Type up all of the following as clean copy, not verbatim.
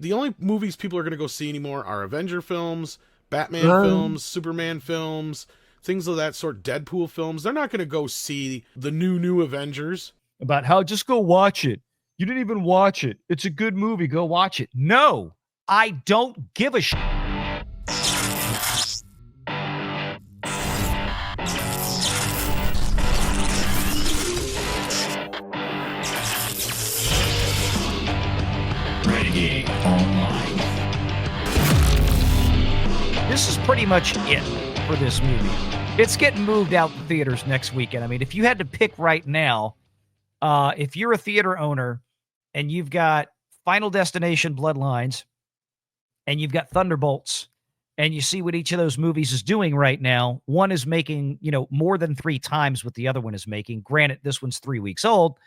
The only movies people are going to go see anymore are Avenger films, Batman films, Superman films, things of that sort, Deadpool films. They're not going to go see the new Avengers. About how just go watch it. You didn't even watch it. It's a good movie. Go watch it. No, I don't give a shit. This is pretty much it for this movie. It's getting moved out to theaters next weekend. I mean, if you had to pick right now, if you're a theater owner and you've got Final Destination Bloodlines and you've got Thunderbolts and you see what each of those movies is doing right now, one is making, more than 3 times what the other one is making. Granted, this one's 3 weeks old.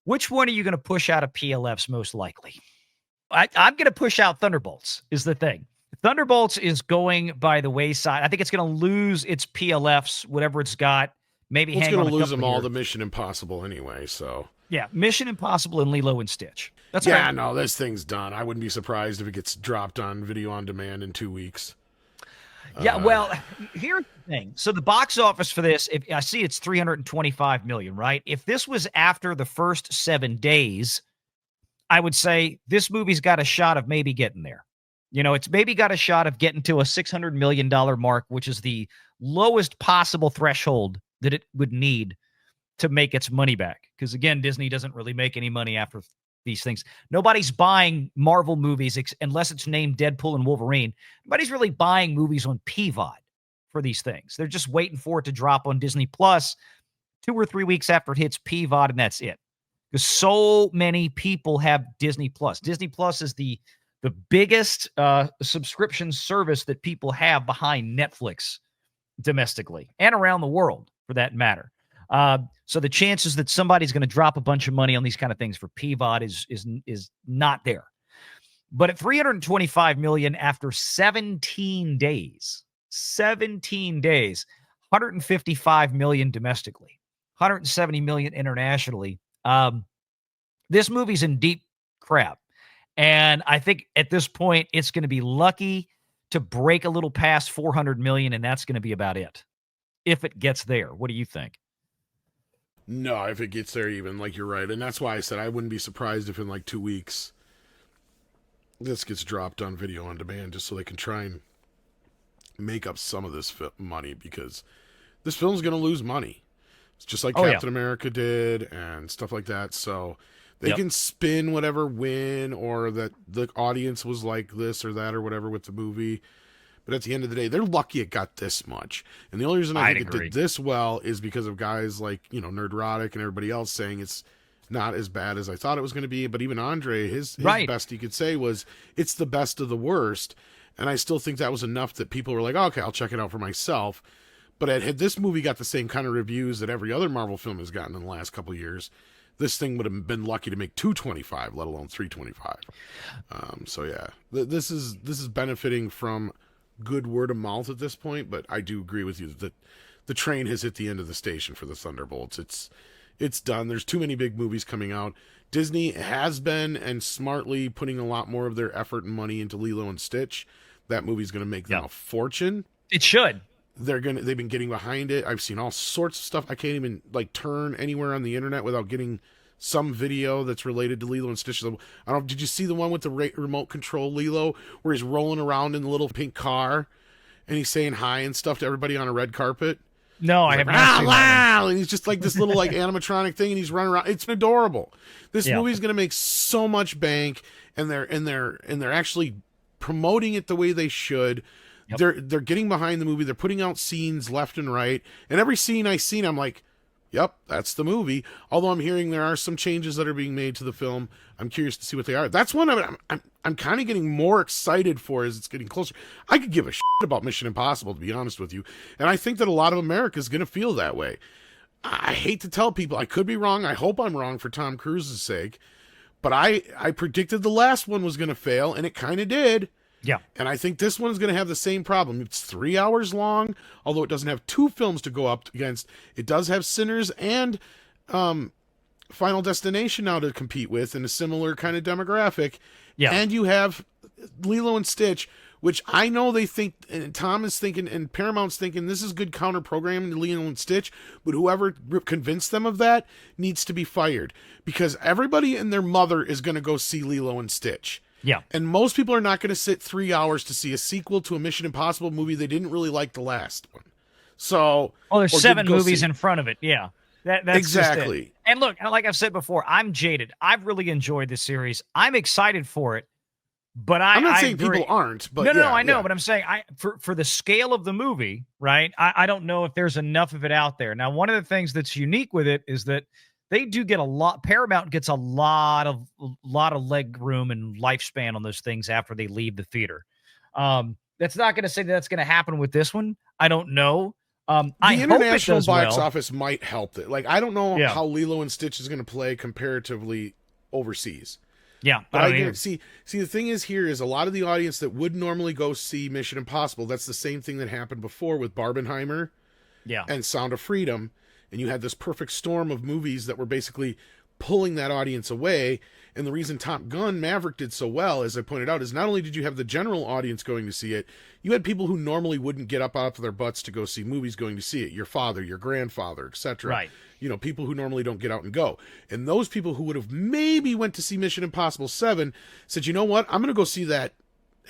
Which one are you going to push out of PLFs most likely? I'm going to push out Thunderbolts is the thing. Thunderbolts is going by the wayside. I think it's going to lose its PLFs, whatever it's got. Maybe it's going to lose them all here. to Mission Impossible anyway. So yeah, Mission Impossible and Lilo and Stitch. That's right. No, this thing's done. I wouldn't be surprised if it gets dropped on video on demand in 2 weeks. Yeah, well, here's the thing. So the box office for this, if I see it's 325 million, right? If this was after the first 7 days, I would say this movie's got a shot of maybe getting there. It's maybe got a shot of getting to a $600 million mark, which is the lowest possible threshold that it would need to make its money back. Because again, Disney doesn't really make any money after these things. Nobody's buying Marvel movies unless it's named Deadpool and Wolverine. Nobody's really buying movies on PVOD for these things. They're just waiting for it to drop on Disney Plus 2 or 3 weeks after it hits PVOD, and that's it. Because so many people have Disney Plus. Disney Plus is the biggest subscription service that people have behind Netflix domestically and around the world, for that matter. So the chances that somebody's going to drop a bunch of money on these kind of things for PVOD is not there. But at $325 million after 17 days, 155 million domestically, 170 million internationally. This movie's in deep crap. And I think at this point, it's going to be lucky to break a little past 400 million, and that's going to be about it. If it gets there. What do you think? No, if it gets there even, you're right. And that's why I said I wouldn't be surprised if in 2 weeks this gets dropped on video on demand just so they can try and make up some of this money, because this film's going to lose money. It's just like Captain America did and stuff like that. So they can spin whatever win or that the audience was like this or that or whatever with the movie. But at the end of the day, they're lucky it got this much. And the only reason I think it did this well is because of guys like, Nerdrotic and everybody else saying it's not as bad as I thought it was going to be. But even Andre, his best he could say was it's the best of the worst. And I still think that was enough that people were like, okay, I'll check it out for myself. But had this movie got the same kind of reviews that every other Marvel film has gotten in the last couple of years, this thing would have been lucky to make 225, let alone 325. So yeah, this is benefiting from good word of mouth at this point. But I do agree with you that the train has hit the end of the station for the Thunderbolts. It's done. There's too many big movies coming out. Disney has been and smartly putting a lot more of their effort and money into Lilo and Stitch. That movie's going to make them a fortune. It should. They've been getting behind it. I've seen all sorts of stuff. I can't even turn anywhere on the internet without getting some video that's related to Lilo and Stitch. I don't know. Did you see the one with the remote control Lilo where he's rolling around in the little pink car and he's saying hi and stuff to everybody on a red carpet? No, I have not seen that. And he's just like this little animatronic thing, and he's running around. It's adorable. This movie's going to make so much bank, and they're actually promoting it the way they should. Yep. They're getting behind the movie. They're putting out scenes left and right. And every scene I seen, I'm like, yep, that's the movie. Although I'm hearing there are some changes that are being made to the film. I'm curious to see what they are. That's one I'm kind of getting more excited for as it's getting closer. I could give a shit about Mission Impossible, to be honest with you. And I think that a lot of America is going to feel that way. I hate to tell people. I could be wrong. I hope I'm wrong for Tom Cruise's sake. But I predicted the last one was going to fail, and it kind of did. Yeah. And I think this one is going to have the same problem. It's 3 hours long, although it doesn't have 2 films to go up against. It does have Sinners and Final Destination now to compete with in a similar kind of demographic. Yeah. And you have Lilo and Stitch, which I know they think, and Tom is thinking, and Paramount's thinking, this is good counter programming to Lilo and Stitch, but whoever convinced them of that needs to be fired, because everybody and their mother is going to go see Lilo and Stitch. Yeah. And most people are not going to sit 3 hours to see a sequel to a Mission Impossible movie they didn't really like the last one. So, there's 7 movies in front of it. Yeah. That's exactly. Just it. And look, like I've said before, I'm jaded. I've really enjoyed this series. I'm excited for it, but I'm not saying people aren't. But no, I know. But I'm saying for the scale of the movie, right? I don't know if there's enough of it out there. Now, one of the things that's unique with it is that they do get a lot. Paramount gets a lot of leg room and lifespan on those things after they leave the theater. That's not going to say that's going to happen with this one. I don't know. The international box office might help it. Like, I don't know how Lilo and Stitch is going to play comparatively overseas. Yeah, but I can see the thing is here is a lot of the audience that would normally go see Mission Impossible. That's the same thing that happened before with Barbenheimer, and Sound of Freedom, and you had this perfect storm of movies that were basically pulling that audience away. And the reason Top Gun Maverick did so well, as I pointed out, is not only did you have the general audience going to see it, you had people who normally wouldn't get up out of their butts to go see movies going to see it. Your father, your grandfather, etc. Right. You know, people who normally don't get out and go. And those people who would have maybe went to see Mission Impossible 7 said, you know what, I'm going to go see that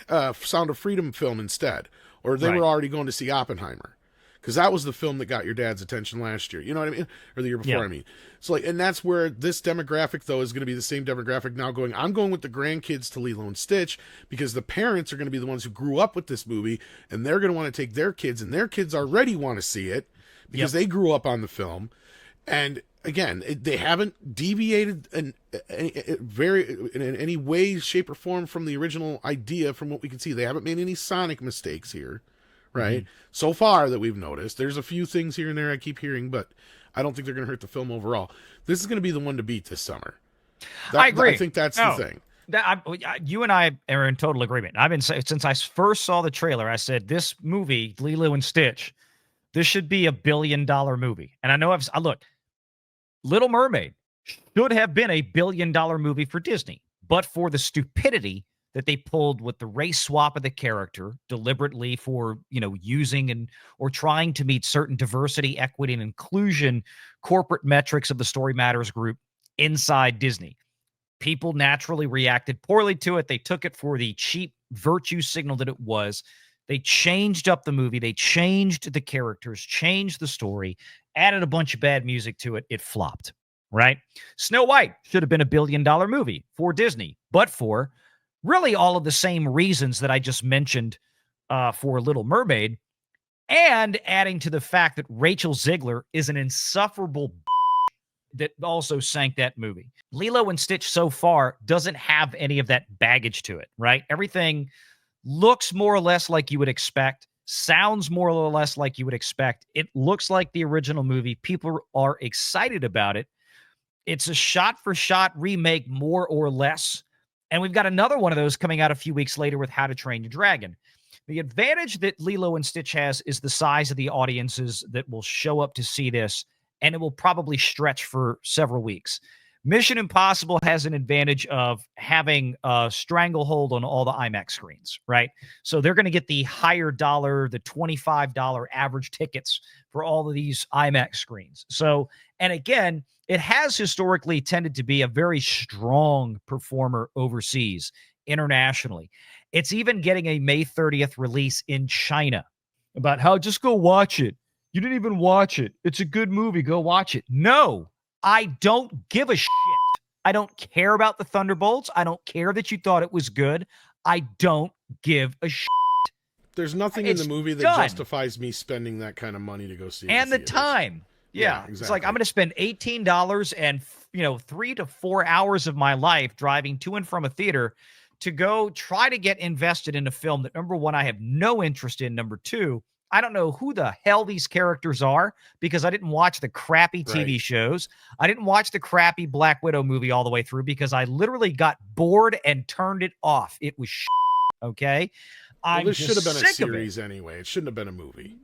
Sound of Freedom film instead. Or they were already going to see Oppenheimer. Because that was the film that got your dad's attention last year. You know what I mean? Or the year before, I mean. So, like, and that's where this demographic, though, is going to be the same demographic now going, I'm going with the grandkids to Lilo and Stitch, because the parents are going to be the ones who grew up with this movie, and they're going to want to take their kids, and their kids already want to see it, because they grew up on the film. And, again, they haven't deviated in any way, shape, or form from the original idea from what we can see. They haven't made any Sonic mistakes here. Right. Mm-hmm. So far that we've noticed, there's a few things here and there I keep hearing, but I don't think they're going to hurt the film overall. This is going to be the one to beat this summer. I agree. I think that's the thing. You and I are in total agreement. I've been saying since I first saw the trailer, I said this movie, Lilo and Stitch, this should be $1 billion movie. And I know look, Little Mermaid should have been $1 billion movie for Disney, but for the stupidity that they pulled with the race swap of the character deliberately for, using or trying to meet certain diversity, equity, and inclusion corporate metrics of the Story Matters group inside Disney. People naturally reacted poorly to it. They took it for the cheap virtue signal that it was. They changed up the movie. They changed the characters, changed the story, added a bunch of bad music to it. It flopped, right? Snow White should have been $1 billion movie for Disney, but for really all of the same reasons that I just mentioned for Little Mermaid, and adding to the fact that Rachel Zegler is an insufferable that also sank that movie. Lilo and Stitch so far doesn't have any of that baggage to it, right? Everything looks more or less like you would expect, sounds more or less like you would expect. It looks like the original movie. People are excited about it. It's a shot-for-shot remake, more or less. And we've got another one of those coming out a few weeks later with How to Train Your Dragon. The advantage that Lilo and Stitch has is the size of the audiences that will show up to see this, and it will probably stretch for several weeks. Mission Impossible has an advantage of having a stranglehold on all the IMAX screens, right? So they're going to get the higher dollar, the $25 average tickets for all of these IMAX screens. So, and again, it has historically tended to be a very strong performer overseas, internationally. It's even getting a May 30th release in China about how just go watch it. You didn't even watch it. It's a good movie. Go watch it. No, I don't give a shit. I don't care about the Thunderbolts. I don't care that you thought it was good. I don't give a shit. There's nothing in the movie that justifies me spending that kind of money to go see it. And the time. Yeah, exactly. It's like I'm going to spend $18 and 3 to 4 hours of my life driving to and from a theater to go try to get invested in a film that, number one, I have no interest in. Number two, I don't know who the hell these characters are because I didn't watch the crappy TV shows. I didn't watch the crappy Black Widow movie all the way through because I literally got bored and turned it off. It was okay. Well, this should have been a series anyway. It shouldn't have been a movie.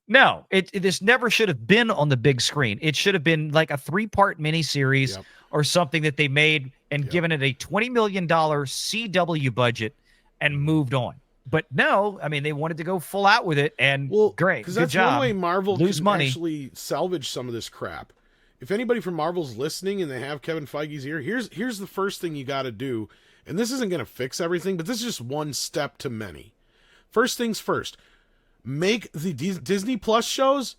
No, this never should have been on the big screen. It should have been like a 3-part miniseries or something that they made and given it a $20 million CW budget and moved on. But no, I mean, they wanted to go full out with it, and great. Because Good that's job. one way Marvel Lose can money. actually salvage some of this crap. If anybody from Marvel's listening and they have Kevin Feige's ear, here's the first thing you got to do. And this isn't going to fix everything, but this is just one step to many. First things first, make the Disney Plus shows,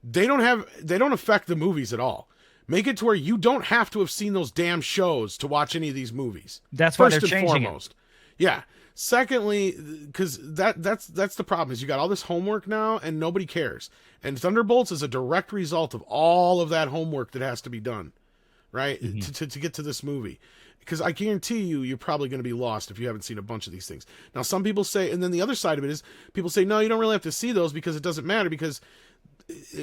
they don't affect the movies at all. Make it to where you don't have to have seen those damn shows to watch any of these movies. That's why they're changing it. Yeah. Secondly, because that's the problem, is you got all this homework now and nobody cares. And Thunderbolts is a direct result of all of that homework that has to be done, right? To get to this movie. Because I guarantee you're probably going to be lost if you haven't seen a bunch of these things. Now, some people say, and then the other side of it is, people say, no, you don't really have to see those because it doesn't matter because,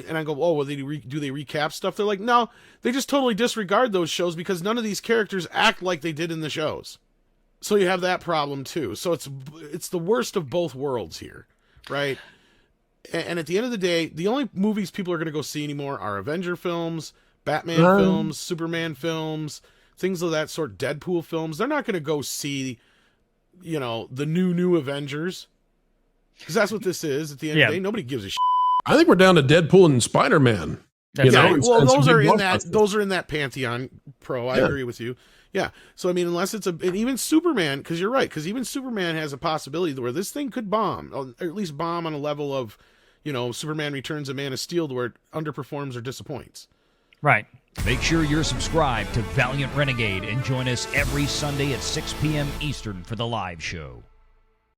and I go, oh, well, do they recap stuff? They're like, no, they just totally disregard those shows because none of these characters act like they did in the shows. So you have that problem too. So it's the worst of both worlds here, right? And at the end of the day, the only movies people are going to go see anymore are Avenger films, Batman films, Superman films, things of that sort, Deadpool films. They're not going to go see, the new Avengers. Because that's what this is at the end of the day. Nobody gives a shit. I think we're down to Deadpool and Spider-Man. Well, those are in that pantheon, Pro. I agree with you. Yeah. So, I mean, unless it's and even Superman, because you're right, because even Superman has a possibility where this thing could bomb, or at least bomb on a level of, Superman Returns, a Man of Steel, where it underperforms or disappoints. Right. Make sure you're subscribed to Valiant Renegade and join us every Sunday at 6 p.m. Eastern for the live show.